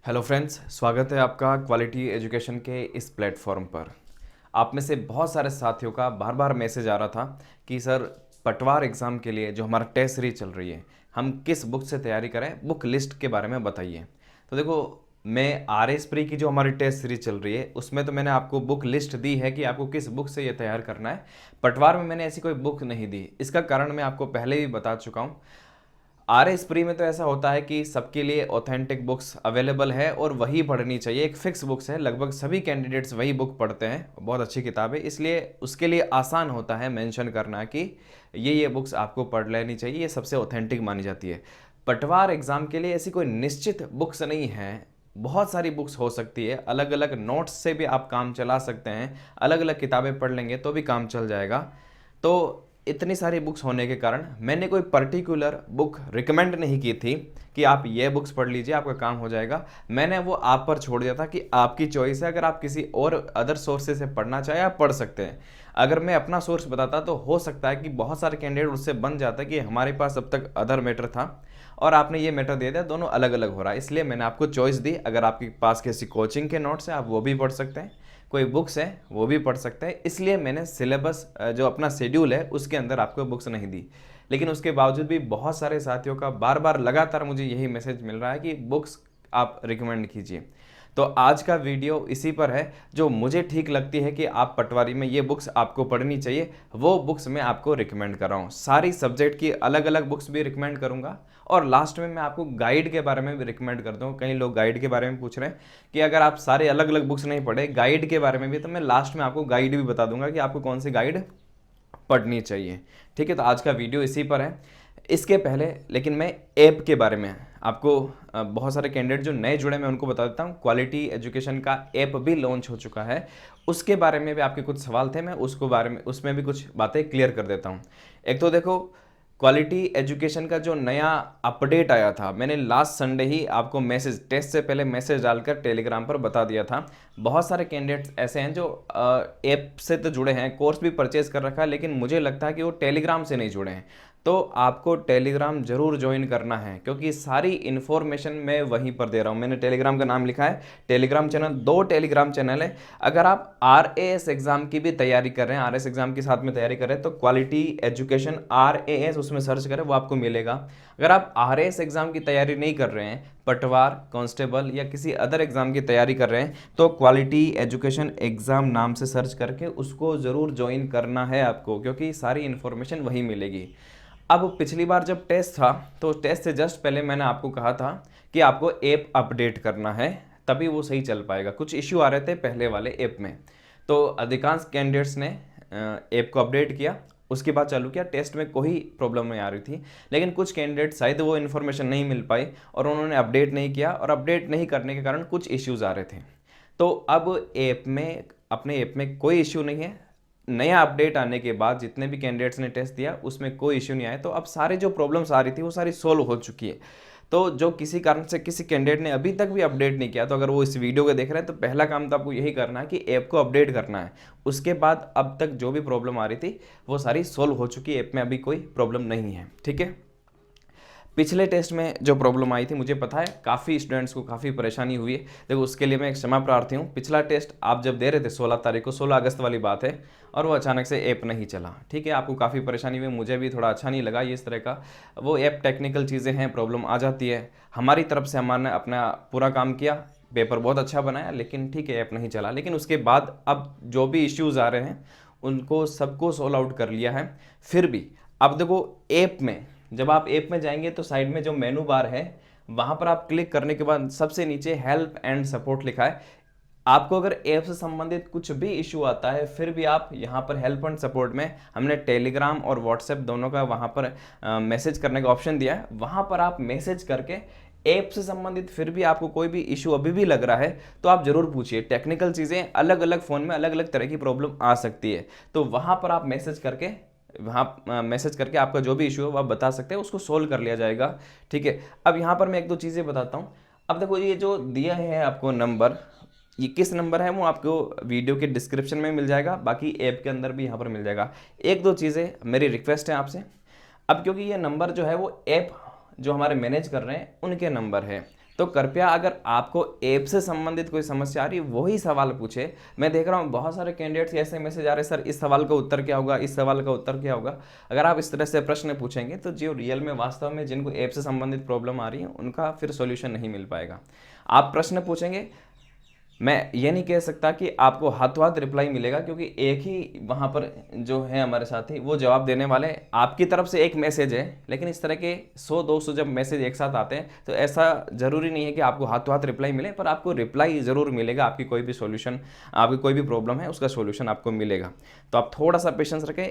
Hello friends, स्वागत है आपका क्वालिटी एजुकेशन के इस प्लेटफॉर्म पर। आप में से बहुत सारे साथियों का बार बार मैसेज आ रहा था कि सर पटवार एग्ज़ाम के लिए जो हमारा टेस्ट सीरीज चल रही है, हम किस बुक से तैयारी करें, बुक लिस्ट के बारे में बताइए। तो देखो, मैं आर एस प्री की जो हमारी टेस्ट सीरीज चल रही है उसमें तो मैंने आपको बुक लिस्ट दी है कि आपको किस बुक से ये तैयार करना है। पटवार में मैंने ऐसी कोई बुक नहीं दी। इसका कारण मैं आपको पहले भी बता चुका हूँ। आर एस प्री में तो ऐसा होता है कि सबके लिए ऑथेंटिक बुक्स अवेलेबल है और वही पढ़नी चाहिए, एक फिक्स बुक्स है, लगभग सभी कैंडिडेट्स वही बुक पढ़ते हैं, बहुत अच्छी किताब है, इसलिए उसके लिए आसान होता है मेंशन करना कि ये बुक्स आपको पढ़ लेनी चाहिए, ये सबसे ऑथेंटिक मानी जाती है। पटवार एग्ज़ाम के लिए ऐसी कोई निश्चित बुक्स नहीं है, बहुत सारी बुक्स हो सकती है, अलग अलग नोट्स से भी आप काम चला सकते हैं, अलग अलग किताबें पढ़ लेंगे तो भी काम चल जाएगा। तो इतनी सारी बुक्स होने के कारण मैंने कोई पर्टिकुलर बुक रिकमेंड नहीं की थी कि आप ये बुक्स पढ़ लीजिए आपका काम हो जाएगा। मैंने वो आप पर छोड़ दिया था कि आपकी चॉइस है, अगर आप किसी और अदर सोर्सेज से पढ़ना चाहें आप पढ़ सकते हैं। अगर मैं अपना सोर्स बताता तो हो सकता है कि बहुत सारे कैंडिडेट उससे बन जाता है कि हमारे पास अब तक अदर मैटर था और आपने ये मैटर दे दिया, दोनों अलग अलग हो रहा है। इसलिए मैंने आपको चॉइस दी, अगर आपके पास किसी कोचिंग के नोट्स हैं आप वो भी पढ़ सकते हैं, कोई बुक्स है वो भी पढ़ सकते हैं। इसलिए मैंने सिलेबस जो अपना शेड्यूल है उसके अंदर आपको बुक्स नहीं दी। लेकिन उसके बावजूद भी बहुत सारे साथियों का बार बार लगातार मुझे यही मैसेज मिल रहा है कि बुक्स आप रिकमेंड कीजिए। तो आज का वीडियो इसी पर है, जो मुझे ठीक लगती है कि आप पटवारी में ये बुक्स आपको पढ़नी चाहिए, वो बुक्स मैं आपको रिकमेंड कर रहा हूँ। सारी सब्जेक्ट की अलग अलग बुक्स भी रिकमेंड करूँगा और लास्ट में मैं आपको गाइड के बारे में भी रिकमेंड करता हूँ। कई लोग गाइड के बारे में पूछ रहे हैं कि अगर आप सारे अलग अलग बुक्स नहीं पढ़े, गाइड के बारे में भी, तो मैं लास्ट में आपको गाइड भी बता दूंगा कि आपको कौन सी गाइड पढ़नी चाहिए। ठीक है, तो आज का वीडियो इसी पर है। इसके पहले लेकिन मैं ऐप के बारे में आपको बहुत सारे कैंडिडेट जो नए जुड़े मैं उनको बता देता हूँ। क्वालिटी एजुकेशन का ऐप भी लॉन्च हो चुका है, उसके बारे में भी आपके कुछ सवाल थे, मैं उसको बारे में उसमें भी कुछ बातें क्लियर कर देता हूँ। एक तो देखो, क्वालिटी एजुकेशन का जो नया अपडेट आया था, मैंने लास्ट संडे ही आपको मैसेज, टेस्ट से पहले मैसेज डालकर टेलीग्राम पर बता दिया था। बहुत सारे कैंडिडेट्स ऐसे हैं जो ऐप से तो जुड़े हैं, कोर्स भी परचेज कर रखा है, लेकिन मुझे लगता है कि वो टेलीग्राम से नहीं जुड़े हैं। तो आपको टेलीग्राम जरूर ज्वाइन करना है, क्योंकि सारी इन्फॉर्मेशन मैं वहीं पर दे रहा हूँ। मैंने टेलीग्राम का नाम लिखा है टेलीग्राम चैनल, 2 टेलीग्राम चैनल है। अगर आप RAS एग्जाम की भी तैयारी कर रहे हैं, RAS एग्जाम के साथ में तैयारी कर रहे हैं, तो क्वालिटी एजुकेशन RAS उसमें सर्च करें, वो आपको मिलेगा। अगर आप RAS एग्जाम की तैयारी नहीं कर रहे हैं, पटवार, कांस्टेबल या किसी अदर एग्जाम की तैयारी कर रहे हैं, तो क्वालिटी एजुकेशन एग्जाम नाम से सर्च करके उसको ज़रूर ज्वाइन करना है आपको, क्योंकि सारी इन्फॉर्मेशन वहीं मिलेगी। अब पिछली बार जब टेस्ट था तो टेस्ट से जस्ट पहले मैंने आपको कहा था कि आपको ऐप अपडेट करना है, तभी वो सही चल पाएगा। कुछ इश्यू आ रहे थे पहले वाले ऐप में, तो अधिकांश कैंडिडेट्स ने ऐप को अपडेट किया, उसके बाद चालू किया। टेस्ट में कोई प्रॉब्लम नहीं आ रही थी, लेकिन कुछ कैंडिडेट शायद वो इन्फॉर्मेशन नहीं मिल पाई और उन्होंने अपडेट नहीं किया, और अपडेट नहीं करने के कारण कुछ इश्यूज़ आ रहे थे। तो अब ऐप में, अपने ऐप में कोई इश्यू नहीं है। नया अपडेट आने के बाद जितने भी कैंडिडेट्स ने टेस्ट दिया उसमें कोई इश्यू नहीं आया। तो अब सारे जो प्रॉब्लम्स आ रही थी वो सारी सोल्व हो चुकी है। तो जो किसी कारण से किसी कैंडिडेट ने अभी तक भी अपडेट नहीं किया, तो अगर वो इस वीडियो को देख रहे हैं तो पहला काम तो आपको यही करना है कि ऐप को अपडेट करना है। उसके बाद अब तक जो भी प्रॉब्लम आ रही थी वो सारी सोल्व हो चुकी है, ऐप में अभी कोई प्रॉब्लम नहीं है। ठीक है, पिछले टेस्ट में जो प्रॉब्लम आई थी मुझे पता है काफ़ी स्टूडेंट्स को काफ़ी परेशानी हुई है, देखो उसके लिए मैं एक क्षमा प्रार्थी हूँ। पिछला टेस्ट आप जब दे रहे थे 16 तारीख को, 16 अगस्त वाली बात है, और वो अचानक से ऐप नहीं चला। ठीक है, आपको काफ़ी परेशानी हुई, मुझे भी थोड़ा अच्छा नहीं लगा ये इस तरह का। वो ऐप टेक्निकल चीज़ें हैं, प्रॉब्लम आ जाती है। हमारी तरफ से हमने अपना पूरा काम किया, पेपर बहुत अच्छा बनाया, लेकिन ठीक है ऐप नहीं चला। लेकिन उसके बाद अब जो भी इश्यूज़ आ रहे हैं उनको सबको सॉल्व आउट कर लिया है। फिर भी अब देखो, ऐप में जब आप ऐप में जाएंगे तो साइड में जो मेनू बार है वहां पर आप क्लिक करने के बाद सबसे नीचे हेल्प एंड सपोर्ट लिखा है। आपको अगर ऐप से संबंधित कुछ भी इशू आता है फिर भी आप यहाँ पर हेल्प एंड सपोर्ट में, हमने टेलीग्राम और व्हाट्सएप दोनों का वहाँ पर मैसेज करने का ऑप्शन दिया है, वहाँ पर आप मैसेज करके ऐप से संबंधित फिर भी आपको कोई भी इशू अभी भी लग रहा है तो आप जरूर पूछिए। टेक्निकल चीज़ें अलग अलग फ़ोन में अलग अलग तरह की प्रॉब्लम आ सकती है, तो वहाँ पर आप मैसेज करके, वहाँ मैसेज करके आपका जो भी इशू है वो आप बता सकते हैं, उसको सोल्व कर लिया जाएगा। ठीक है, अब यहाँ पर मैं एक दो चीज़ें बताता हूँ। अब देखो, ये जो दिया है आपको नंबर, ये किस नंबर है वो आपको वीडियो के डिस्क्रिप्शन में मिल जाएगा, बाकी ऐप के अंदर भी यहाँ पर मिल जाएगा। एक दो चीज़ें मेरी रिक्वेस्ट है आपसे, अब क्योंकि ये नंबर जो है वो ऐप जो हमारे मैनेज कर रहे हैं उनके नंबर है, तो कृपया अगर आपको ऐप से संबंधित कोई समस्या आ रही है वही सवाल पूछे। मैं देख रहा हूँ बहुत सारे कैंडिडेट्स ऐसे मैसेज आ रहे हैं, सर इस सवाल का उत्तर क्या होगा, इस सवाल का उत्तर क्या होगा। अगर आप इस तरह से प्रश्न पूछेंगे तो जो रियल में वास्तव में जिनको ऐप से संबंधित प्रॉब्लम आ रही है उनका फिर सॉल्यूशन नहीं मिल पाएगा। आप प्रश्न पूछेंगे, मैं ये नहीं कह सकता कि आपको हाथों हाथ रिप्लाई मिलेगा, क्योंकि एक ही वहाँ पर जो है हमारे साथी वो जवाब देने वाले हैं। आपकी तरफ से एक मैसेज है, लेकिन इस तरह के 100-200 जब मैसेज एक साथ आते हैं तो ऐसा ज़रूरी नहीं है कि आपको हाथों हाथ रिप्लाई मिले, पर आपको रिप्लाई ज़रूर मिलेगा। आपकी कोई भी सॉल्यूशन, आपकी कोई भी प्रॉब्लम है उसका सॉल्यूशन आपको मिलेगा। तो आप थोड़ा सा पेशेंस रखें,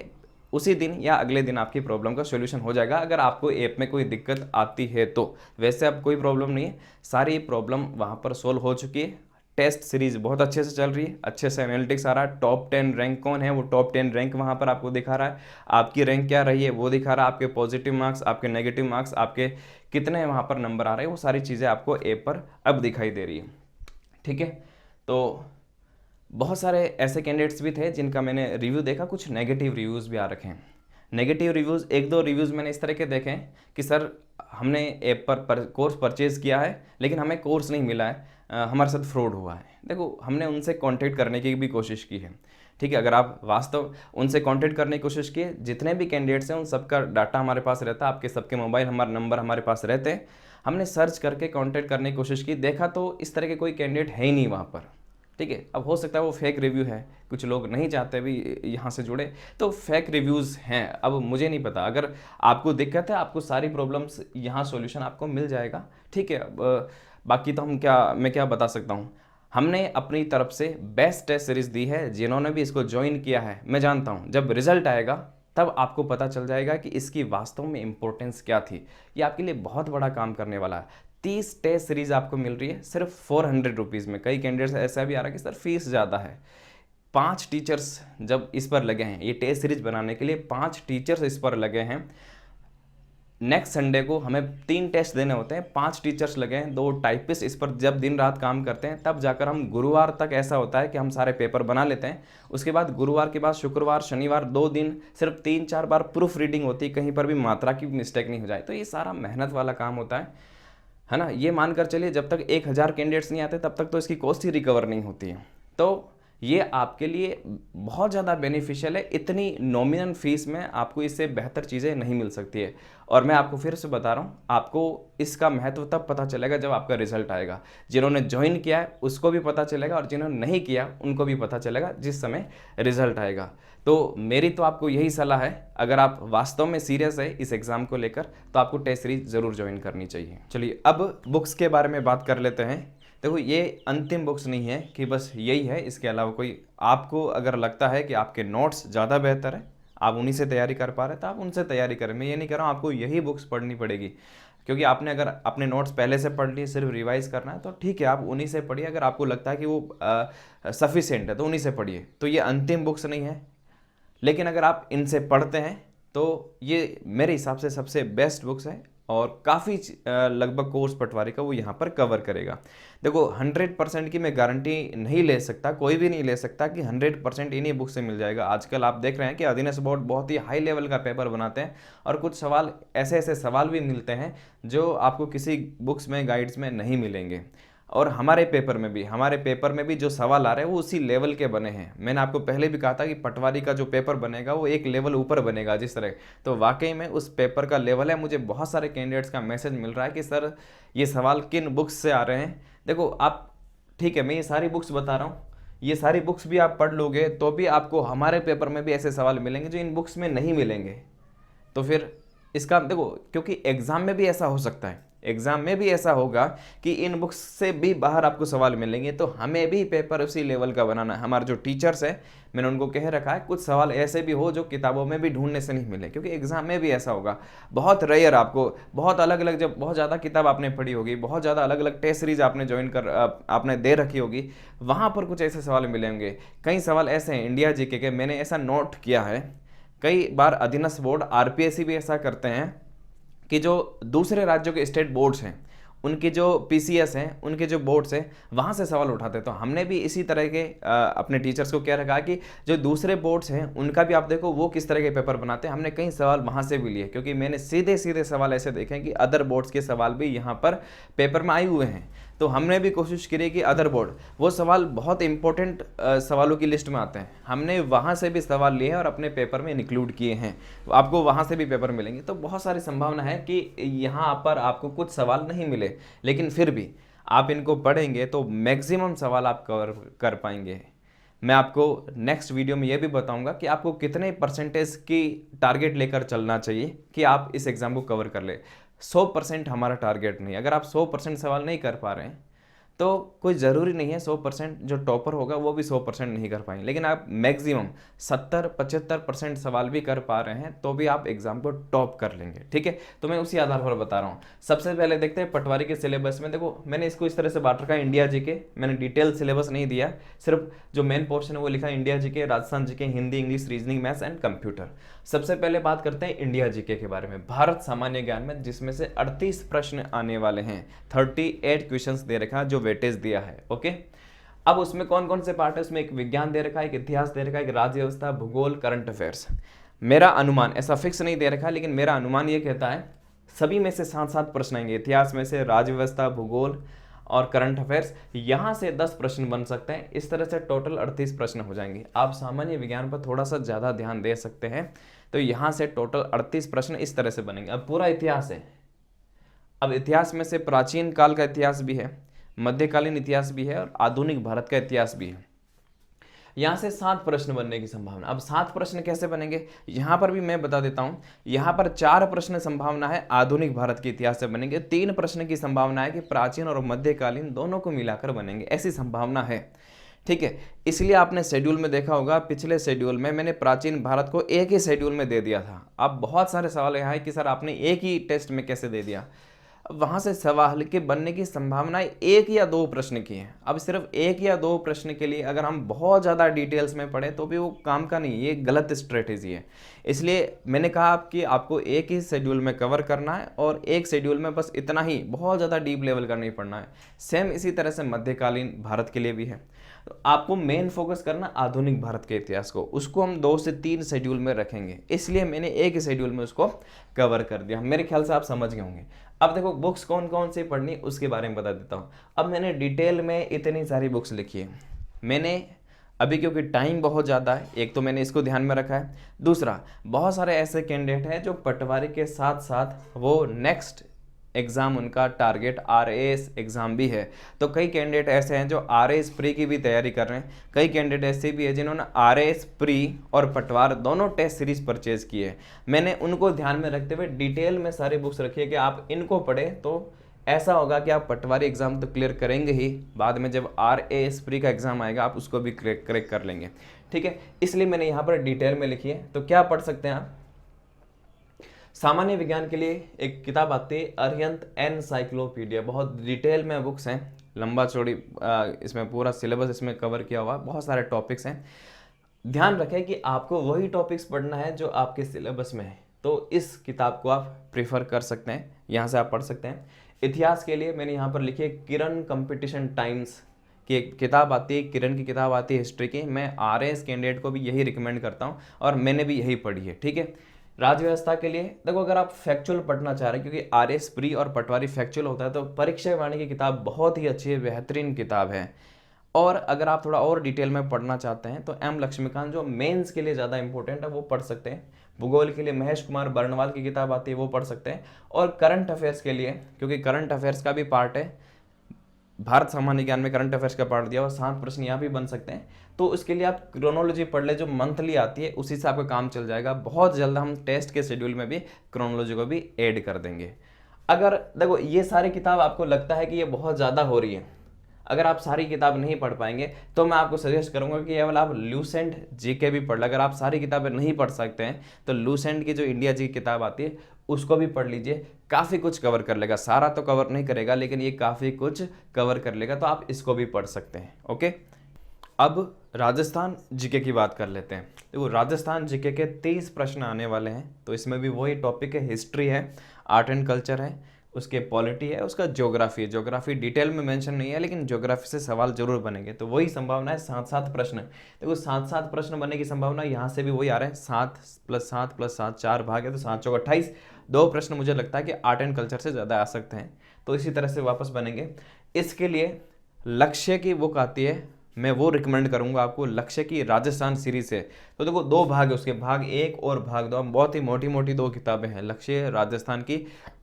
उसी दिन या अगले दिन आपकी प्रॉब्लम का सॉल्यूशन हो जाएगा। अगर आपको ऐप में कोई दिक्कत आती है तो वैसे अब कोई प्रॉब्लम नहीं है, सारी प्रॉब्लम वहाँ पर सोल्व हो चुकी है। टेस्ट सीरीज बहुत अच्छे से चल रही है, अच्छे से एनालिटिक्स आ रहा है। टॉप 10 रैंक कौन है वो टॉप 10 रैंक वहाँ पर आपको दिखा रहा है। आपकी रैंक क्या रही है वो दिखा रहा है। आपके पॉजिटिव मार्क्स, आपके नेगेटिव मार्क्स, आपके कितने वहाँ पर नंबर आ रहे हैं, वो सारी चीज़ें आपको ऐप पर अब दिखाई दे रही है। ठीक है, तो बहुत सारे ऐसे कैंडिडेट्स भी थे जिनका मैंने रिव्यू देखा, कुछ नेगेटिव रिव्यूज़ भी आ रखे हैं। नेगेटिव रिव्यूज़, एक दो रिव्यूज़ मैंने इस तरह के देखे हैं कि सर हमने ऐप पर कोर्स परचेज़ किया है लेकिन हमें कोर्स नहीं मिला है, हमारे साथ फ्रॉड हुआ है। देखो, हमने उनसे कांटेक्ट करने की भी कोशिश की है। ठीक है, अगर आप वास्तव उनसे कांटेक्ट करने की कोशिश किए, जितने भी कैंडिडेट्स हैं उन सबका डाटा हमारे पास रहता है, आपके सबके मोबाइल हमारे नंबर हमारे पास रहते हैं। हमने सर्च करके कांटेक्ट करने की कोशिश की, देखा तो इस तरह के कोई कैंडिडेट है ही नहीं वहाँ पर। ठीक है, अब हो सकता है वो फेक रिव्यू है, कुछ लोग नहीं चाहते भी यहाँ से जुड़े, तो फेक रिव्यूज़ हैं। अब मुझे नहीं पता, अगर आपको दिक्कत है, आपको सारी प्रॉब्लम्स यहाँ सॉल्यूशन आपको मिल जाएगा। ठीक है, अब बाकी तो मैं क्या बता सकता हूँ। हमने अपनी तरफ से बेस्ट टेस्ट सीरीज़ दी है। जिन्होंने भी इसको ज्वाइन किया है, मैं जानता हूँ जब रिजल्ट आएगा तब आपको पता चल जाएगा कि इसकी वास्तव में इंपॉर्टेंस क्या थी। ये आपके लिए बहुत बड़ा काम करने वाला है। 30 टेस्ट सीरीज आपको मिल रही है सिर्फ 400 रुपीज़ में। कई कैंडिडेट्स ऐसा भी आ रहा है कि सर फीस ज़्यादा है। 5 टीचर्स जब इस पर लगे हैं, ये टेस्ट सीरीज बनाने के लिए 5 टीचर्स इस पर लगे हैं। नेक्स्ट संडे को हमें 3 टेस्ट देने होते हैं, 5 टीचर्स लगे हैं, 2 टाइपिस्ट इस पर जब दिन रात काम करते हैं, तब जाकर हम गुरुवार तक ऐसा होता है कि हम सारे पेपर बना लेते हैं। उसके बाद गुरुवार के बाद शुक्रवार शनिवार 2 दिन सिर्फ 3-4 बार प्रूफ रीडिंग होती है, कहीं पर भी मात्रा की मिस्टेक नहीं हो जाए। तो ये सारा मेहनत वाला काम होता है ना। ये मानकर चलिए जब तक 1000 कैंडिडेट्स नहीं आते तब तक तो इसकी कॉस्ट ही रिकवर नहीं होती है। तो ये आपके लिए बहुत ज़्यादा बेनिफिशियल है। इतनी नॉमिनल फीस में आपको इससे बेहतर चीज़ें नहीं मिल सकती है। और मैं आपको फिर से बता रहा हूँ, आपको इसका महत्व तब पता चलेगा जब आपका रिजल्ट आएगा। जिन्होंने ज्वाइन किया है उसको भी पता चलेगा, और जिन्होंने नहीं किया उनको भी पता चलेगा जिस समय रिजल्ट आएगा। तो मेरी तो आपको यही सलाह है, अगर आप वास्तव में सीरियस है इस एग्ज़ाम को लेकर तो आपको टेस्ट सीरीज ज़रूर ज्वाइन करनी चाहिए। चलिए अब बुक्स के बारे में बात कर लेते हैं। देखो, ये अंतिम बुक्स नहीं है कि बस यही है, इसके अलावा कोई, आपको अगर लगता है कि आपके नोट्स ज़्यादा बेहतर है, आप उन्हीं से तैयारी कर पा रहे हैं, तो आप उनसे तैयारी करें। मैं ये नहीं कह रहा हूँ आपको यही बुक्स पढ़नी पड़ेगी, क्योंकि आपने अगर अपने नोट्स पहले से पढ़ लिए, सिर्फ रिवाइज करना है तो ठीक है, आप उन्हीं से पढ़िए। अगर आपको लगता है कि वो सफिशिएंट है तो उन्हीं से पढ़िए। तो ये अंतिम बुक्स नहीं है, लेकिन अगर आप इनसे पढ़ते हैं तो ये मेरे हिसाब से सबसे बेस्ट बुक्स है, और काफ़ी लगभग कोर्स पटवारी का वो यहाँ पर कवर करेगा। देखो, 100% की मैं गारंटी नहीं ले सकता, कोई भी नहीं ले सकता कि 100% इन्हीं बुक से मिल जाएगा। आजकल आप देख रहे हैं कि अधीनस्थ बोर्ड बहुत ही हाई लेवल का पेपर बनाते हैं, और कुछ सवाल ऐसे ऐसे सवाल भी मिलते हैं जो आपको किसी बुक्स में, गाइड्स में नहीं मिलेंगे। और हमारे पेपर में भी जो सवाल आ रहे हैं वो उसी लेवल के बने हैं। मैंने आपको पहले भी कहा था कि पटवारी का जो पेपर बनेगा वो एक लेवल ऊपर बनेगा जिस तरह, तो वाकई में उस पेपर का लेवल है। मुझे बहुत सारे कैंडिडेट्स का मैसेज मिल रहा है कि सर ये सवाल किन बुक्स से आ रहे हैं। देखो आप, ठीक है, मैं ये सारी बुक्स बता रहा हूँ, ये सारी बुक्स भी आप पढ़ लोगे तो भी आपको हमारे पेपर में भी ऐसे सवाल मिलेंगे जो इन बुक्स में नहीं मिलेंगे। तो फिर इसका देखो, क्योंकि एग्ज़ाम में भी ऐसा हो सकता है, एग्ज़ाम में भी ऐसा होगा कि इन बुक्स से भी बाहर आपको सवाल मिलेंगे, तो हमें भी पेपर उसी लेवल का बनाना है। हमारे जो टीचर्स हैं, मैंने उनको कह रखा है कुछ सवाल ऐसे भी हो जो किताबों में भी ढूंढने से नहीं मिले, क्योंकि एग्ज़ाम में भी ऐसा होगा। बहुत रेयर, आपको बहुत अलग अलग, जब बहुत ज़्यादा किताब आपने पढ़ी होगी, बहुत ज़्यादा अलग अलग टेस्ट सीरीज आपने ज्वाइन कर आपने दे रखी होगी, वहाँ पर कुछ ऐसे सवाल मिलेंगे। कई सवाल ऐसे हैं इंडिया जीके के, मैंने ऐसा नोट किया है, कई बार अधीनस्थ बोर्ड RPSC भी ऐसा करते हैं कि जो दूसरे राज्यों के स्टेट बोर्ड्स हैं उनके जो पीसीएस हैं, उनके जो बोर्ड्स हैं, वहाँ से सवाल उठाते हैं। तो हमने भी इसी तरह के अपने टीचर्स को क्या रखा कि जो दूसरे बोर्ड्स हैं उनका भी आप देखो वो किस तरह के पेपर बनाते हैं, हमने कई सवाल वहाँ से भी लिए, क्योंकि मैंने सीधे सीधे सवाल ऐसे देखे हैं कि अदर बोर्ड्स के सवाल भी यहाँ पर पेपर में आए हुए हैं। तो हमने भी कोशिश करी कि अदर बोर्ड वो सवाल बहुत इंपॉर्टेंट सवालों की लिस्ट में आते हैं, हमने वहाँ से भी सवाल लिए हैं और अपने पेपर में इंक्लूड किए हैं। तो आपको वहाँ से भी पेपर मिलेंगे। तो बहुत सारी संभावना है कि यहाँ पर आपको कुछ सवाल नहीं मिले, लेकिन फिर भी आप इनको पढ़ेंगे तो मैक्सिमम सवाल आप कवर कर पाएंगे। मैं आपको नेक्स्ट वीडियो में ये भी बताऊंगा कि आपको कितने परसेंटेज की टारगेट लेकर चलना चाहिए कि आप इस एग्ज़ाम को कवर कर ले। 100% हमारा टारगेट नहीं। अगर आप 100% सवाल नहीं कर पा रहे हैं तो कोई ज़रूरी नहीं है 100% जो टॉपर होगा वो भी 100% नहीं कर पाएंगे, लेकिन आप मैक्सिमम 70-75% सवाल भी कर पा रहे हैं तो भी आप एग्जाम को टॉप कर लेंगे। ठीक है, तो मैं उसी आधार पर बता रहा हूँ। सबसे पहले देखते हैं पटवारी के सिलेबस में। देखो मैंने इसको इस तरह से बांट रखा है, इंडिया जीके, मैंने डिटेल सिलेबस नहीं दिया, सिर्फ जो मेन पोर्शन है वो लिखा है India GK, Rajasthan GK, Hindi, English, reasoning, maths and computer. सबसे पहले बात करते हैं इंडिया जीके के बारे में, भारत सामान्य ज्ञान में, जिसमें से 38 प्रश्न आने वाले हैं। 38 क्वेश्चंस दे रखा है जो वेटेज दिया है। ओके, अब उसमें कौन कौन से पार्ट है, उसमें एक विज्ञान दे रखा है, एक इतिहास दे रखा है, एक राज्य व्यवस्था, भूगोल, करंट अफेयर्स। मेरा अनुमान, ऐसा फिक्स नहीं दे रखा है, लेकिन मेरा अनुमान ये कहता है सभी में से 7-7 प्रश्न आएंगे, इतिहास में से, राज्य व्यवस्था, भूगोल और करंट अफेयर्स, यहाँ से 10 प्रश्न बन सकते हैं। इस तरह से टोटल 38 प्रश्न हो जाएंगे। आप सामान्य विज्ञान पर थोड़ा सा ज़्यादा ध्यान दे सकते हैं, तो यहाँ से टोटल 38 प्रश्न इस तरह से बनेंगे। अब पूरा इतिहास है, अब इतिहास में से प्राचीन काल का इतिहास भी है, मध्यकालीन इतिहास भी है और आधुनिक भारत का इतिहास भी है। यहाँ से 7 प्रश्न बनने की संभावना। अब 7 प्रश्न कैसे बनेंगे, यहाँ पर भी मैं बता देता हूँ। यहाँ पर 4 प्रश्न संभावना है आधुनिक भारत के इतिहास से बनेंगे, 3 प्रश्न की संभावना है कि प्राचीन और मध्यकालीन दोनों को मिलाकर बनेंगे, ऐसी संभावना है। ठीक है, इसलिए आपने शेड्यूल में देखा होगा, पिछले शेड्यूल में मैंने प्राचीन भारत को एक ही शेड्यूल में दे दिया था। अब बहुत सारे सवाल यहाँ है कि सर आपने एक ही टेस्ट में कैसे दे दिया। वहाँ से सवाल के बनने की संभावना 1 या 2 प्रश्न की है। अब सिर्फ 1 या 2 प्रश्न के लिए अगर हम बहुत ज़्यादा डिटेल्स में पढ़ें तो भी वो काम का नहीं, ये गलत स्ट्रेटेजी है। इसलिए मैंने कहा कि आपको एक ही शेड्यूल में कवर करना है और एक शेड्यूल में बस इतना ही, बहुत ज़्यादा डीप लेवल का नहीं पढ़ना है। सेम इसी तरह से मध्यकालीन भारत के लिए भी है। तो आपको मेन फोकस करना आधुनिक भारत के इतिहास को, उसको हम 2 से 3 शेड्यूल में रखेंगे, इसलिए मैंने एक ही शेड्यूल में उसको कवर कर दिया। मेरे ख्याल से आप समझ गए होंगे। अब देखो बुक्स कौन कौन सी पढ़नी उसके बारे में बता देता हूँ। अब मैंने डिटेल में इतनी सारी बुक्स लिखी है मैंने अभी, क्योंकि टाइम बहुत ज़्यादा है, एक तो मैंने इसको ध्यान में रखा है, दूसरा बहुत सारे ऐसे कैंडिडेट हैं जो पटवारी के साथ साथ वो नेक्स्ट एग्ज़ाम उनका टारगेट आरएएस एग्ज़ाम भी है। तो कई कैंडिडेट ऐसे हैं जो आरएएस प्री की भी तैयारी कर रहे हैं, कई कैंडिडेट ऐसे भी हैं जिन्होंने आरएएस प्री और पटवार दोनों टेस्ट सीरीज परचेज किए हैं। मैंने उनको ध्यान में रखते हुए डिटेल में सारी बुक्स रखी है कि आप इनको पढ़ें तो ऐसा होगा कि आप पटवारी एग्ज़ाम तो क्लियर करेंगे ही, बाद में जब आरएएस प्री का एग्ज़ाम आएगा आप उसको भी क्रैक कर लेंगे। ठीक है, इसलिए मैंने यहाँ पर डिटेल में लिखी है। तो क्या पढ़ सकते हैं आप, सामान्य विज्ञान के लिए एक किताब आती है अरिहंत एनसाइक्लोपीडिया, बहुत डिटेल में बुक्स हैं, लंबा चौड़ी इसमें पूरा सिलेबस इसमें कवर किया हुआ, बहुत सारे टॉपिक्स हैं। ध्यान रखें कि आपको वही टॉपिक्स पढ़ना है जो आपके सिलेबस में है, तो इस किताब को आप प्रीफर कर सकते हैं, यहाँ से आप पढ़ सकते हैं। इतिहास के लिए मैंने यहाँ पर लिखी है किरण कंपटीशन टाइम्स की एक किताब आती है, किरण की किताब आती है हिस्ट्री की। मैं आरएएस कैंडिडेट को भी यही रिकमेंड करता हूँ और मैंने भी यही पढ़ी है। ठीक है, राज्य व्यवस्था के लिए देखो, अगर आप फैक्चुअल पढ़ना चाह रहे हैं, क्योंकि आरएएस प्री और पटवारी फैक्चुअल होता है, तो परीक्षा वाणी की किताब बहुत ही अच्छी है, बेहतरीन किताब है। और अगर आप थोड़ा और डिटेल में पढ़ना चाहते हैं तो एम लक्ष्मीकांत जो मेंस के लिए ज़्यादा इंपॉर्टेंट है वो पढ़ सकते हैं। भूगोल के लिए महेश कुमार बर्णवाल की किताब आती है वो पढ़ सकते हैं। और करंट अफेयर्स के लिए, क्योंकि करंट अफेयर्स का भी पार्ट है, भारत सामान्य ज्ञान में करंट अफेयर्स का पार्ट दिया और 7 प्रश्न यहाँ भी बन सकते हैं, तो उसके लिए आप क्रोनोलॉजी पढ़ ले जो मंथली आती है, उसी से आपका काम चल जाएगा। बहुत जल्द हम टेस्ट के शेड्यूल में भी क्रोनोलॉजी को भी ऐड कर देंगे। अगर देखो ये सारी किताब आपको लगता है कि ये बहुत ज़्यादा हो रही है, अगर आप सारी किताब नहीं पढ़ पाएंगे तो मैं आपको सजेस्ट करूंगा कि केवल आप लूसेंट जीके भी पढ़ लें। अगर आप सारी किताबें नहीं पढ़ सकते हैं तो लूसेंट की जो इंडिया जी की किताब आती है उसको भी पढ़ लीजिए, काफ़ी कुछ कवर कर लेगा। सारा तो कवर नहीं करेगा लेकिन ये काफ़ी कुछ कवर कर लेगा, तो आप इसको भी पढ़ सकते हैं। ओके, अब राजस्थान जीके की बात कर लेते हैं। देखो राजस्थान जीके के 30 प्रश्न आने वाले हैं, तो इसमें भी वही टॉपिक है, हिस्ट्री है, आर्ट एंड कल्चर है, उसके पॉलिटी है, उसका ज्योग्राफी है। ज्योग्राफी डिटेल में मेंशन नहीं है, लेकिन ज्योग्राफी से सवाल जरूर बनेंगे। तो वही संभावना है 7-7 प्रश्न। देखो 7-7 प्रश्न बनने की संभावना यहाँ से भी वही आ रहा है, 7+7+7 4 भाग है तो 7×4 = 28। 2 प्रश्न मुझे लगता है कि आर्ट एंड कल्चर से ज़्यादा आ सकते हैं, तो इसी तरह से वापस बनेंगे। इसके लिए लक्ष्य की बुक आती है, मैं वो रिकमेंड करूंगा आपको, लक्ष्य की राजस्थान सीरीज से। तो देखो 2 भाग है उसके, भाग 1 और भाग 2, बहुत ही मोटी मोटी 2 किताबें हैं लक्ष्य राजस्थान की।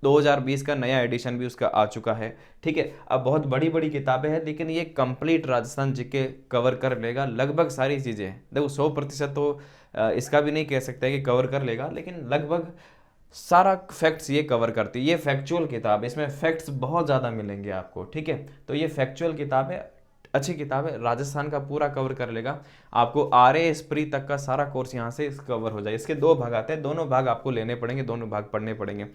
2020 का नया एडिशन भी उसका आ चुका है, ठीक है। अब बहुत बड़ी बड़ी किताबें हैं, लेकिन ये कंप्लीट राजस्थान जीके कवर कर लेगा, लगभग सारी चीज़ें। देखो 100% तो इसका भी नहीं कह सकते कि कवर कर लेगा, लेकिन लगभग सारा फैक्ट्स ये कवर करती है। ये फैक्चुअल किताब है, इसमें फैक्ट्स बहुत ज़्यादा मिलेंगे आपको, ठीक है। तो ये फैक्चुअल किताब है, अच्छी किताब है, राजस्थान का पूरा कवर कर लेगा। आपको आरए स्प्री तक का सारा कोर्स यहाँ से कवर हो जाए। इसके 2 भाग आते हैं, दोनों भाग आपको लेने पड़ेंगे, दोनों भाग पढ़ने पड़ेंगे।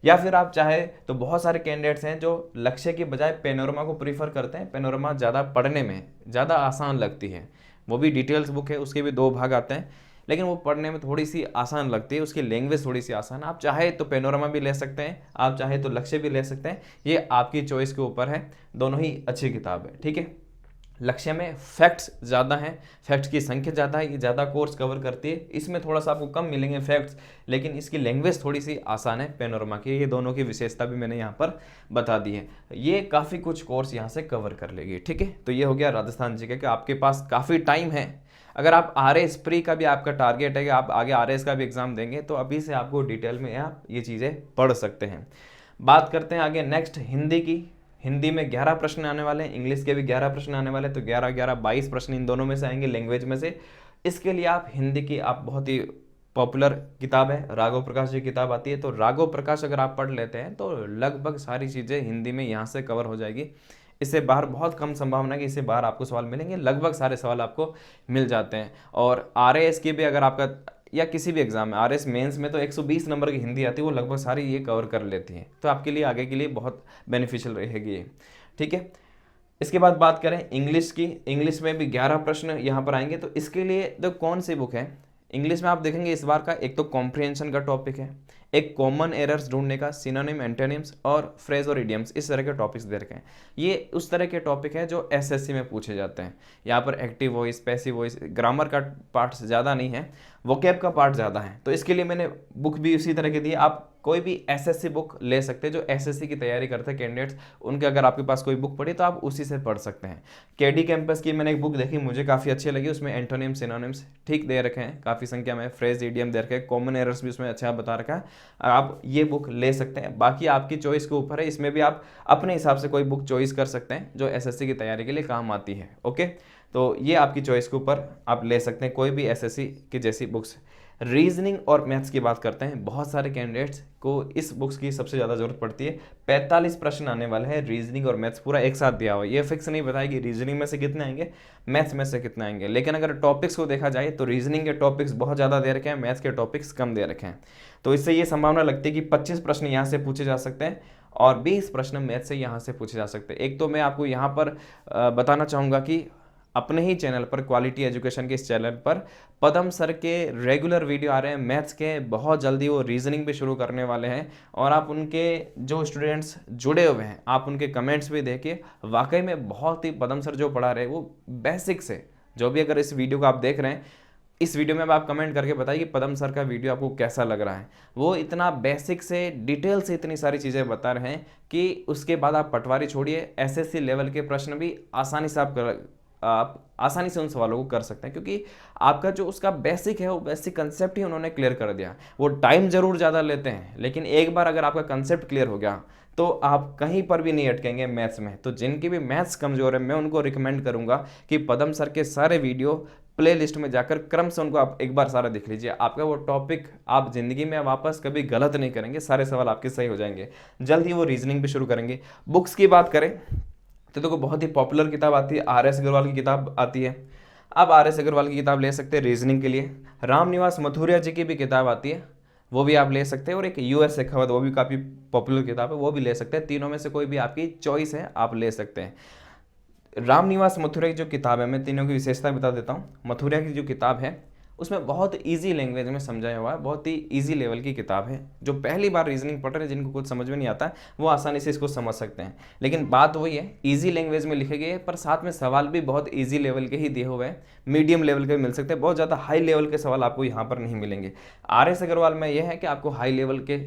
या फिर आप चाहे तो बहुत सारे कैंडिडेट्स हैं जो लक्ष्य की बजाय पेनोरमा को प्रीफर करते हैं। पेनोरमा ज़्यादा पढ़ने में ज़्यादा आसान लगती है, वो भी डिटेल्स बुक है, उसके भी 2 भाग आते हैं, लेकिन वो पढ़ने में थोड़ी सी आसान लगती है, उसकी लैंग्वेज थोड़ी सी आसान है। आप चाहे तो पेनोरमा भी ले सकते हैं, आप चाहे तो लक्ष्य भी ले सकते हैं, ये आपकी चॉइस के ऊपर है। दोनों ही अच्छी किताब है, ठीक है। लक्ष्य में फैक्ट्स ज़्यादा हैं, फैक्ट्स की संख्या ज़्यादा है, ये ज़्यादा कोर्स कवर करती है। इसमें थोड़ा सा आपको कम मिलेंगे फैक्ट्स, लेकिन इसकी लैंग्वेज थोड़ी सी आसान है पेनोरमा की। ये दोनों की विशेषता भी मैंने यहाँ पर बता दी है। ये काफ़ी कुछ कोर्स यहाँ से कवर कर लेगी, ठीक है। तो ये हो गया राजस्थान जी के, आपके पास काफ़ी टाइम है। अगर आप आरएस प्री का भी आपका टारगेट है कि आप आगे आरएस का भी एग्जाम देंगे, तो अभी से आपको डिटेल में आप ये चीज़ें पढ़ सकते हैं। बात करते हैं आगे नेक्स्ट हिंदी की। हिंदी में 11 प्रश्न आने वाले हैं, इंग्लिश के भी 11 प्रश्न आने वाले हैं, तो 11-11 22 प्रश्न इन दोनों में से आएंगे, लैंग्वेज में से। इसके लिए आप हिंदी की आप बहुत ही पॉपुलर किताब है, राघव प्रकाश जी की किताब आती है, तो राघव प्रकाश अगर आप पढ़ लेते हैं तो लगभग सारी चीज़ें हिंदी में यहाँ से कवर हो जाएगी। इससे बाहर बहुत कम संभावना है कि इससे बाहर आपको सवाल मिलेंगे, लगभग सारे सवाल आपको मिल जाते हैं। और आरएएस की भी अगर आपका या किसी भी एग्जाम में, आरएस मेंस में तो 120 नंबर की हिंदी आती है, वो लगभग सारी ये कवर कर लेती है, तो आपके लिए आगे के लिए बहुत बेनिफिशियल रहेगी ये, ठीक है। इसके बाद बात करें इंग्लिश की। इंग्लिश में भी 11 प्रश्न यहाँ पर आएंगे, तो इसके लिए तो कौन सी बुक है इंग्लिश में आप देखेंगे इस बार का, एक तो कॉम्प्रिहेंशन का टॉपिक है, एक कॉमन एरर्स ढूंढने का, सिनोनिम एंटोनिम्स और फ्रेज और इडियम्स, इस तरह के टॉपिक्स दे रखे हैं। ये उस तरह के टॉपिक है जो एसएससी में पूछे जाते हैं। यहाँ पर active voice, passive voice, grammar का पार्ट ज़्यादा नहीं है, वोकैब का पार्ट ज़्यादा है, तो इसके लिए मैंने बुक भी उसी तरह की दी है। आप कोई भी एसएससी बुक ले सकते हैं, जो एसएससी की तैयारी करते हैं कैंडिडेट्स, उनके अगर आपके पास कोई बुक पड़ी तो आप उसी से पढ़ सकते हैं। केडी कैंपस की मैंने एक बुक देखी, मुझे काफ़ी अच्छी लगी, उसमें एंटोनिम सिनोनिम्स ठीक दे रखे हैं काफ़ी संख्या में, फ्रेज इडियम दे रखे हैं, कॉमन एरर्स भी उसमें अच्छा बता रखा है, आप ये बुक ले सकते हैं। बाकी आपकी चॉइस के ऊपर है, इसमें भी आप अपने हिसाब से कोई बुक चॉइस कर सकते हैं जो एसएससी की तैयारी के लिए काम आती है, ओके। तो ये आपकी चॉइस के ऊपर आप ले सकते हैं कोई भी एसएससी की जैसी बुक्स। रीजनिंग और मैथ्स की बात करते हैं, बहुत सारे कैंडिडेट्स को इस बुक्स की सबसे ज़्यादा जरूरत पड़ती है। 45 प्रश्न आने वाले हैं, रीजनिंग और मैथ्स पूरा एक साथ दिया हुआ है। ये फिक्स नहीं बताया कि रीजनिंग में से कितने आएंगे, मैथ्स में से कितने आएंगे, लेकिन अगर टॉपिक्स को देखा जाए तो रीजनिंग के टॉपिक्स बहुत ज़्यादा दे रखे हैं, मैथ्स के टॉपिक्स कम दे रखे हैं। तो इससे ये संभावना लगती है कि 25 प्रश्न यहाँ से पूछे जा सकते हैं और 20 प्रश्न मैथ से यहाँ से पूछे जा सकते हैं। एक तो मैं आपको यहाँ पर बताना चाहूँगा कि अपने ही चैनल पर, क्वालिटी एजुकेशन के इस चैनल पर पदम सर के रेगुलर वीडियो आ रहे हैं मैथ्स के, बहुत जल्दी वो रीजनिंग भी शुरू करने वाले हैं। और आप उनके जो स्टूडेंट्स जुड़े हुए हैं, आप उनके कमेंट्स भी देखिए, वाकई में बहुत ही पदम सर जो पढ़ा रहे हैं वो बेसिक से, जो भी अगर इस वीडियो को आप देख रहे हैं, इस वीडियो में आप कमेंट करके बताइए कि पदम सर का वीडियो आपको कैसा लग रहा है। वो इतना बेसिक से डिटेल से इतनी सारी चीज़ें बता रहे हैं कि उसके बाद आप पटवारी छोड़िए, एसएससी लेवल के प्रश्न भी आसानी से आप आसानी से उन सवालों को कर सकते हैं, क्योंकि आपका जो उसका बेसिक है वो बेसिक कंसेप्ट ही उन्होंने क्लियर कर दिया। वो टाइम जरूर ज़्यादा लेते हैं, लेकिन एक बार अगर आपका कंसेप्ट क्लियर हो गया तो आप कहीं पर भी नहीं अटकेंगे मैथ्स में। तो जिनकी भी मैथ्स कमज़ोर है, मैं उनको रिकमेंड करूंगा कि पदम सर के सारे वीडियो प्ले लिस्ट में जाकर क्रम से उनको आप एक बार सारा देख लीजिए। आपका वो टॉपिक आप ज़िंदगी में वापस कभी गलत नहीं करेंगे, सारे सवाल आपके सही हो जाएंगे। जल्द ही वो रीजनिंग भी शुरू करेंगे। बुक्स की बात करें तो देखो बहुत ही पॉपुलर किताब आती है, आर एस अग्रवाल की किताब आती है। आप आर एस अग्रवाल की किताब ले सकते हैं रीजनिंग के लिए। रामनिवास मथुरिया जी की भी किताब आती है, वो भी आप ले सकते हैं। और एक यूएस शेखावत, वो भी काफ़ी पॉपुलर किताब है, वो भी ले सकते हैं। तीनों में से कोई भी आपकी चॉइस है, आप ले सकते हैं। रामनिवास मथुरिया की जो किताब है, मैं तीनों की विशेषता बता देता हूँ। मथुरिया की जो किताब है उसमें बहुत इजी लैंग्वेज में समझाया हुआ है, बहुत ही इजी लेवल की किताब है। जो पहली बार रीजनिंग पढ़ रहे हैं, जिनको कुछ समझ में नहीं आता है, वो आसानी से इसको समझ सकते हैं। लेकिन बात वही है, इजी लैंग्वेज में लिखे गए हैं, पर साथ में सवाल भी बहुत इजी लेवल के ही दिए हुए हैं, मीडियम लेवल के भी मिल सकते हैं, बहुत ज़्यादा हाई लेवल के सवाल आपको यहाँ पर नहीं मिलेंगे। RS अग्रवाल में यह है कि आपको हाई लेवल के,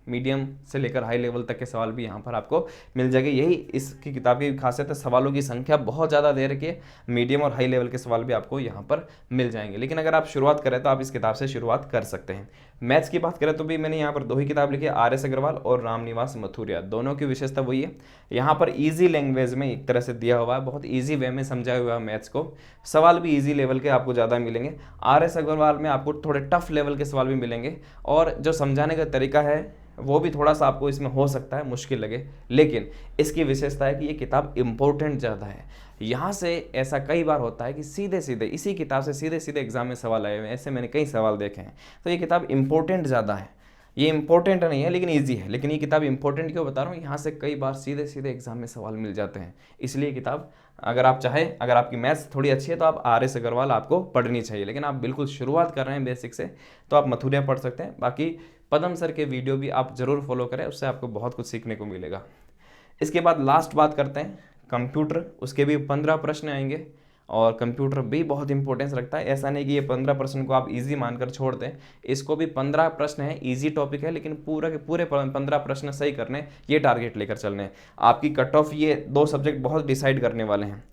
मीडियम से लेकर हाई लेवल तक के सवाल भी यहाँ पर आपको मिल जाएंगे। यही इसकी किताब की खासियत है, सवालों की संख्या बहुत ज़्यादा दे रखी है, मीडियम और हाई लेवल के सवाल भी आपको यहाँ पर मिल जाएंगे। लेकिन अगर आप शुरुआत करें तो आप इस किताब से शुरुआत कर सकते हैं। मैथ्स की बात करें तो भी मैंने यहाँ पर 2 ही किताब लिखी है, RS अग्रवाल और रामनिवास मथुरिया। दोनों की विशेषता वही है, यहाँ पर ईजी लैंग्वेज में एक तरह से दिया हुआ है, बहुत ईजी वे में समझाया हुआ है मैथ्स को, सवाल भी ईजी लेवल के आपको ज़्यादा मिलेंगे। RS अग्रवाल में आपको थोड़े टफ लेवल के सवाल भी मिलेंगे, और जो समझाने का तरीका है वो भी थोड़ा सा आपको इसमें हो सकता है मुश्किल लगे, लेकिन इसकी विशेषता है कि ये किताब इम्पोर्टेंट ज़्यादा है। यहाँ से ऐसा कई बार होता है कि सीधे सीधे इसी किताब से सीधे सीधे एग्जाम में सवाल आए हुए हैं, ऐसे मैंने कई सवाल देखे हैं। तो ये किताब इम्पोर्टेंट ज़्यादा है, ये इंपॉर्टेंट नहीं है लेकिन ईजी है। लेकिन ये किताब इंपॉर्टेंट क्यों बता रहा हूँ, यहाँ से कई बार सीधे सीधे एग्जाम में सवाल मिल जाते हैं। इसलिए किताब, अगर आप चाहें, अगर आपकी मैथ्स थोड़ी अच्छी है तो आप RS अग्रवाल आपको पढ़नी चाहिए। लेकिन आप बिल्कुल शुरुआत कर रहे हैं बेसिक से, तो आप मथुरिया पढ़ सकते हैं। बाकी पदम सर के वीडियो भी आप ज़रूर फॉलो करें, उससे आपको बहुत कुछ सीखने को मिलेगा। इसके बाद लास्ट बात करते हैं कंप्यूटर, उसके भी 15 प्रश्न आएंगे, और कंप्यूटर भी बहुत इंपॉर्टेंस रखता है। ऐसा नहीं कि ये 15 प्रश्न को आप इजी मानकर छोड़ दें, इसको भी 15 प्रश्न है, इजी टॉपिक है, लेकिन पूरा के पूरे 15 प्रश्न सही करने, ये टारगेट लेकर चलने हैं। आपकी कट ऑफ ये 2 सब्जेक्ट बहुत डिसाइड करने वाले हैं।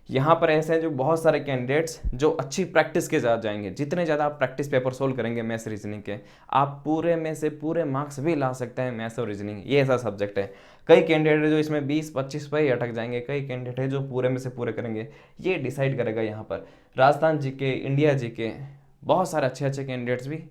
यहाँ पर ऐसे हैं जो बहुत सारे कैंडिडेट्स जो अच्छी प्रैक्टिस के साथ जाएंगे, जितने ज़्यादा आप प्रैक्टिस पेपर सोल्व करेंगे मैथ्स रीजनिंग के, आप पूरे में से पूरे मार्क्स भी ला सकते हैं। मैथ्स और रीजनिंग ये ऐसा सब्जेक्ट है, कई कैंडिडेट है जो इसमें 20-25 पर ही अटक जाएंगे, कई कैंडिडेट है जो पूरे में से पूरे करेंगे। ये डिसाइड करेगा यहाँ पर राजस्थान जीके, इंडिया जीके, बहुत सारे अच्छे अच्छे कैंडिडेट्स भी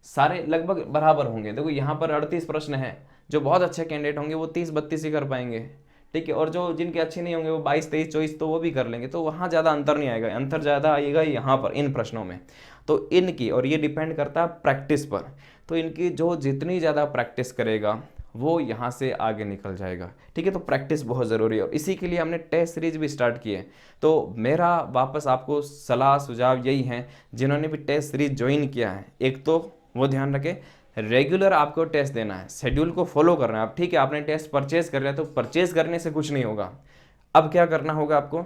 सारे लगभग बराबर होंगे। देखो यहाँ पर 38 प्रश्न हैं, जो बहुत अच्छे कैंडिडेट होंगे वो 30-32 ही कर पाएंगे, ठीक है, और जो जिनके अच्छे नहीं होंगे वो 22-23-24 तो वो भी कर लेंगे। तो वहाँ ज़्यादा अंतर नहीं आएगा, अंतर ज़्यादा आएगा यहाँ पर इन प्रश्नों में। तो इनकी, और ये डिपेंड करता है प्रैक्टिस पर, तो इनकी जो जितनी ज़्यादा प्रैक्टिस करेगा वो यहाँ से आगे निकल जाएगा, ठीक है। तो प्रैक्टिस बहुत ज़रूरी है, और इसी के लिए हमने टेस्ट सीरीज भी स्टार्ट की है। तो मेरा वापस आपको सलाह सुझाव यही है, जिन्होंने भी टेस्ट सीरीज ज्वाइन किया है, एक तो वो ध्यान रखें रेगुलर आपको टेस्ट देना है, शेड्यूल को फॉलो करना है। अब ठीक है, आपने टेस्ट परचेज कर लिया, तो परचेज करने से कुछ नहीं होगा। अब क्या करना होगा आपको,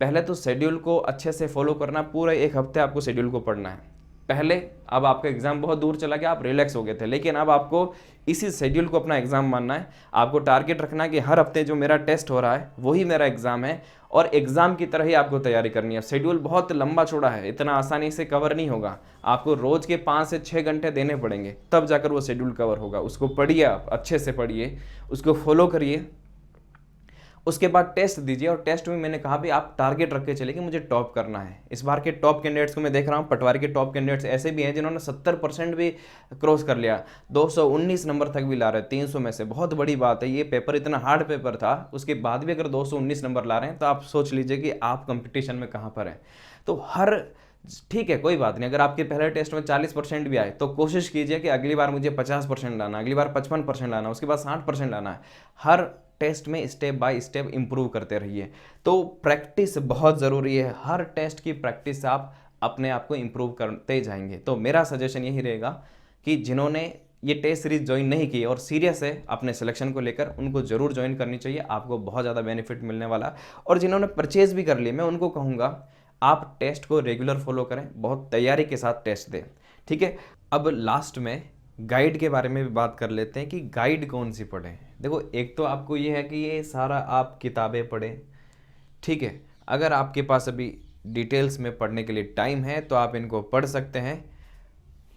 पहले तो शेड्यूल को अच्छे से फॉलो करना, पूरे 1 हफ्ते आपको शेड्यूल को पढ़ना है। पहले, अब आपका एग्जाम बहुत दूर चला गया, आप रिलैक्स हो गए थे, लेकिन अब आपको इसी शेड्यूल को अपना एग्जाम मानना है। आपको टारगेट रखना है कि हर हफ्ते जो मेरा टेस्ट हो रहा है वही मेरा एग्जाम है, और एग्जाम की तरह ही आपको तैयारी करनी है। शेड्यूल बहुत लंबा चौड़ा है, इतना आसानी से कवर नहीं होगा, आपको रोज के 5 से 6 घंटे देने पड़ेंगे, तब जाकर वो शेड्यूल कवर होगा। उसको पढ़िए, आप अच्छे से पढ़िए, उसको फॉलो करिए, उसके बाद टेस्ट दीजिए। और टेस्ट में मैंने कहा भी आप टारगेट रख के चलिए कि मुझे टॉप करना है। इस बार के टॉप कैंडिडेट्स को मैं देख रहा हूँ, पटवारी के टॉप कैंडिडेट्स ऐसे भी हैं जिन्होंने 70% भी क्रॉस कर लिया, 219 नंबर तक भी ला रहे हैं 300 में से। बहुत बड़ी बात है, ये पेपर इतना हार्ड पेपर था, उसके बाद भी अगर 219 नंबर ला रहे हैं तो आप सोच लीजिए कि आप कंपटीशन में कहाँ पर हैं। तो हर, ठीक है, कोई बात नहीं, अगर आपके पहले टेस्ट में 40% भी आए तो कोशिश कीजिए कि अगली बार मुझे 50% लाना, अगली बार 55% लाना, उसके बाद 60% लाना है। हर टेस्ट में स्टेप बाय स्टेप इंप्रूव करते रहिए। तो प्रैक्टिस बहुत ज़रूरी है, हर टेस्ट की प्रैक्टिस से आप अपने आप को इंप्रूव करते जाएंगे। तो मेरा सजेशन यही रहेगा कि जिन्होंने ये टेस्ट सीरीज ज्वाइन नहीं की और सीरियस है अपने सिलेक्शन को लेकर, उनको ज़रूर ज्वाइन करनी चाहिए, आपको बहुत ज़्यादा बेनिफिट मिलने वाला। और जिन्होंने परचेज भी कर लिए, मैं उनको कहूँगा आप टेस्ट को रेगुलर फॉलो करें, बहुत तैयारी के साथ टेस्ट दें, ठीक है। अब लास्ट में गाइड के बारे में भी बात कर लेते हैं कि गाइड कौन सी पढ़ें। देखो, एक तो आपको ये है कि ये सारा आप किताबें पढ़ें, ठीक है। अगर आपके पास अभी डिटेल्स में पढ़ने के लिए टाइम है तो आप इनको पढ़ सकते हैं।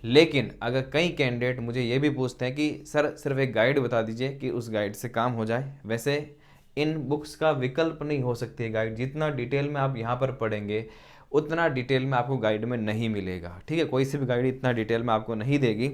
लेकिन अगर कई कैंडिडेट मुझे ये भी पूछते हैं कि सर सिर्फ एक गाइड बता दीजिए कि उस गाइड से काम हो जाए, वैसे इन बुक्स का विकल्प नहीं हो सकती है गाइड। जितना डिटेल में आप यहाँ पर पढ़ेंगे उतना डिटेल में आपको गाइड में नहीं मिलेगा, ठीक है। कोई सी भी गाइड इतना डिटेल में आपको नहीं देगी।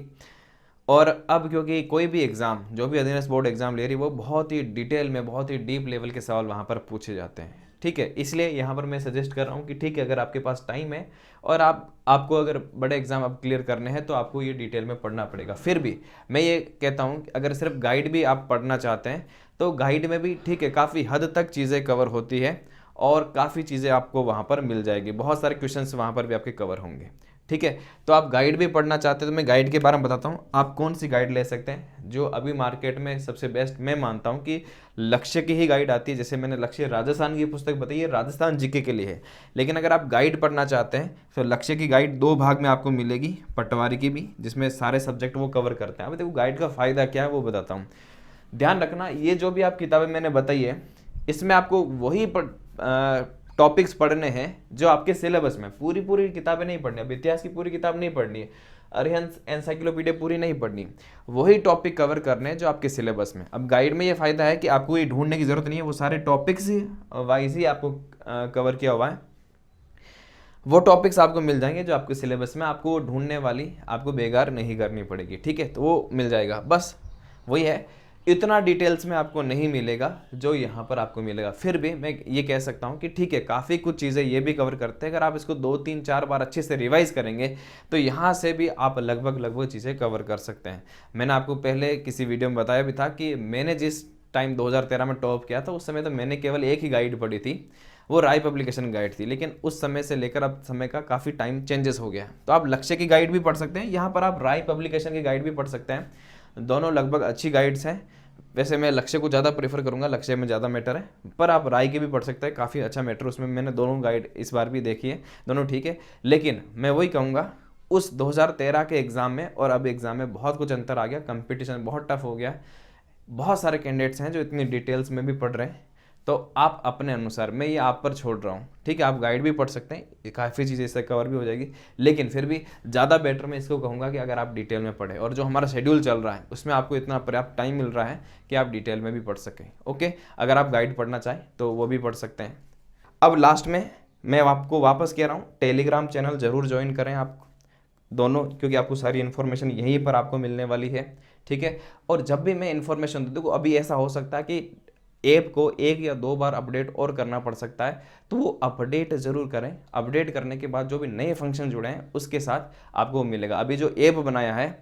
और अब क्योंकि कोई भी एग्ज़ाम, जो भी अधीनस्थ बोर्ड एग्ज़ाम ले रही है, वो बहुत ही डिटेल में, बहुत ही डीप लेवल के सवाल वहाँ पर पूछे जाते हैं, ठीक है। इसलिए यहाँ पर मैं सजेस्ट कर रहा हूँ कि ठीक है, अगर आपके पास टाइम है और आपको अगर बड़े एग्जाम आप क्लियर करने हैं तो आपको ये डिटेल में पढ़ना पड़ेगा। फिर भी मैं ये कहता हूँ कि अगर सिर्फ गाइड भी आप पढ़ना चाहते हैं तो गाइड में भी ठीक है, काफ़ी हद तक चीज़ें कवर होती है और काफ़ी चीज़ें आपको वहाँ पर मिल जाएगी, बहुत सारे क्वेश्चंस वहाँ पर भी आपके कवर होंगे, ठीक है। तो आप गाइड भी पढ़ना चाहते हैं तो मैं गाइड के बारे में बताता हूँ। आप कौन सी गाइड ले सकते हैं जो अभी मार्केट में सबसे बेस्ट मैं मानता हूँ कि लक्ष्य की ही गाइड आती है। जैसे मैंने लक्ष्य राजस्थान की पुस्तक बताई है, राजस्थान जीके के लिए है। लेकिन अगर आप गाइड पढ़ना चाहते हैं तो लक्ष्य की गाइड 2 भाग में आपको मिलेगी, पटवारी की भी, जिसमें सारे सब्जेक्ट वो कवर करते हैं। अब देखो गाइड का फ़ायदा क्या है वो बताता हूँ। ध्यान रखना, ये जो भी आप किताबें मैंने बताई है इसमें आपको वही टॉपिक्स पढ़ने हैं जो आपके सिलेबस में, पूरी पूरी किताबें नहीं पढ़नी। अब इतिहास की पूरी किताब नहीं पढ़नी है, अरिहंत एनसाइक्लोपीडिया पूरी नहीं पढ़नी, वही टॉपिक कवर करने हैं जो आपके सिलेबस में। अब गाइड में ये फ़ायदा है कि आपको ये ढूंढने की ज़रूरत नहीं है, वो सारे टॉपिक्स ही वाइज ही आपको कवर किया हुआ है। वो टॉपिक्स आपको मिल जाएंगे जो आपके सिलेबस में, आपको वो ढूंढने वाली आपको बेकार नहीं करनी पड़ेगी। ठीक है, तो वो मिल जाएगा। बस वही है, इतना डिटेल्स में आपको नहीं मिलेगा जो यहाँ पर आपको मिलेगा। फिर भी मैं ये कह सकता हूँ कि ठीक है, काफ़ी कुछ चीज़ें ये भी कवर करते हैं। अगर आप इसको 2 3 4 बार अच्छे से रिवाइज करेंगे तो यहाँ से भी आप लगभग चीज़ें कवर कर सकते हैं। मैंने आपको पहले किसी वीडियो में बताया भी था कि मैंने जिस टाइम 2013 में टॉप किया था उस समय तो मैंने केवल एक ही गाइड पढ़ी थी, वो राय पब्लिकेशन गाइड थी। लेकिन उस समय से लेकर अब समय का काफ़ी टाइम चेंजेस हो गया। तो आप लक्ष्य की गाइड भी पढ़ सकते हैं, यहाँ पर आप राय पब्लिकेशन की गाइड भी पढ़ सकते हैं। दोनों लगभग अच्छी गाइड्स हैं। वैसे मैं लक्ष्य को ज़्यादा प्रेफर करूँगा, लक्ष्य में ज़्यादा मैटर है, पर आप राय की भी पढ़ सकते हैं, काफ़ी अच्छा मैटर उसमें। मैंने दोनों गाइड इस बार भी देखी है, दोनों ठीक है। लेकिन मैं वही कहूँगा, उस 2013 के एग्ज़ाम में और अब एग्ज़ाम में बहुत कुछ अंतर आ गया, कंपटीशन बहुत टफ हो गया, बहुत सारे कैंडिडेट्स हैं जो इतनी डिटेल्स में भी पढ़ रहे हैं। तो आप अपने अनुसार, मैं ये आप पर छोड़ रहा हूँ, ठीक है। आप गाइड भी पढ़ सकते हैं, काफ़ी चीज़ें इससे कवर भी हो जाएगी। लेकिन फिर भी ज़्यादा बेटर मैं इसको कहूँगा कि अगर आप डिटेल में पढ़ें, और जो हमारा शेड्यूल चल रहा है उसमें आपको इतना पर्याप्त टाइम मिल रहा है कि आप डिटेल में भी पढ़ सकें। ओके, अगर आप गाइड पढ़ना चाहें तो वो भी पढ़ सकते हैं। अब लास्ट में मैं आपको वापस कह रहा हूँ, टेलीग्राम चैनल ज़रूर ज्वाइन करें आप दोनों, क्योंकि आपको सारी इन्फॉर्मेशन यहीं पर आपको मिलने वाली है। ठीक है, और जब भी मैं इन्फॉर्मेशन दूँ, अभी ऐसा हो सकता है कि ऐप को 1 या 2 बार अपडेट और करना पड़ सकता है, तो वो अपडेट ज़रूर करें। अपडेट करने के बाद जो भी नए फंक्शन जुड़े हैं उसके साथ आपको मिलेगा। अभी जो ऐप बनाया है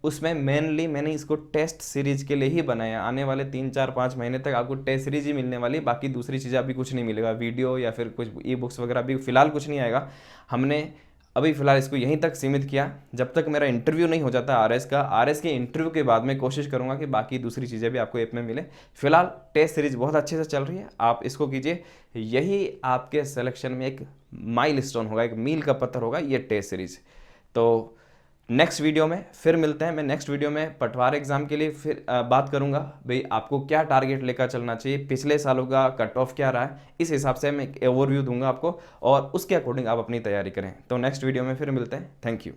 उसमें मेनली मैंने इसको टेस्ट सीरीज़ के लिए ही बनाया। आने वाले 3 4 5 महीने तक आपको टेस्ट सीरीज ही मिलने वाली, बाकी दूसरी चीज़ें अभी कुछ नहीं मिलेगा, वीडियो या फिर कुछ ई बुक्स वगैरह अभी फ़िलहाल कुछ नहीं आएगा। हमने अभी फ़िलहाल इसको यहीं तक सीमित किया, जब तक मेरा इंटरव्यू नहीं हो जाता आरएस का। आरएस के इंटरव्यू के बाद मैं कोशिश करूंगा कि बाकी दूसरी चीज़ें भी आपको ऐप में मिले। फिलहाल टेस्ट सीरीज़ बहुत अच्छे से चल रही है, आप इसको कीजिए। यही आपके सिलेक्शन में एक माइलस्टोन होगा, एक मील का पत्थर होगा ये टेस्ट सीरीज़। तो नेक्स्ट वीडियो में फिर मिलते हैं। मैं नेक्स्ट वीडियो में पटवार एग्जाम के लिए फिर बात करूंगा, भाई आपको क्या टारगेट लेकर चलना चाहिए, पिछले सालों का कट ऑफ क्या रहा है, इस हिसाब से मैं एक ओवरव्यू दूंगा आपको, और उसके अकॉर्डिंग आप अपनी तैयारी करें। तो नेक्स्ट वीडियो में फिर मिलते हैं। Thank you.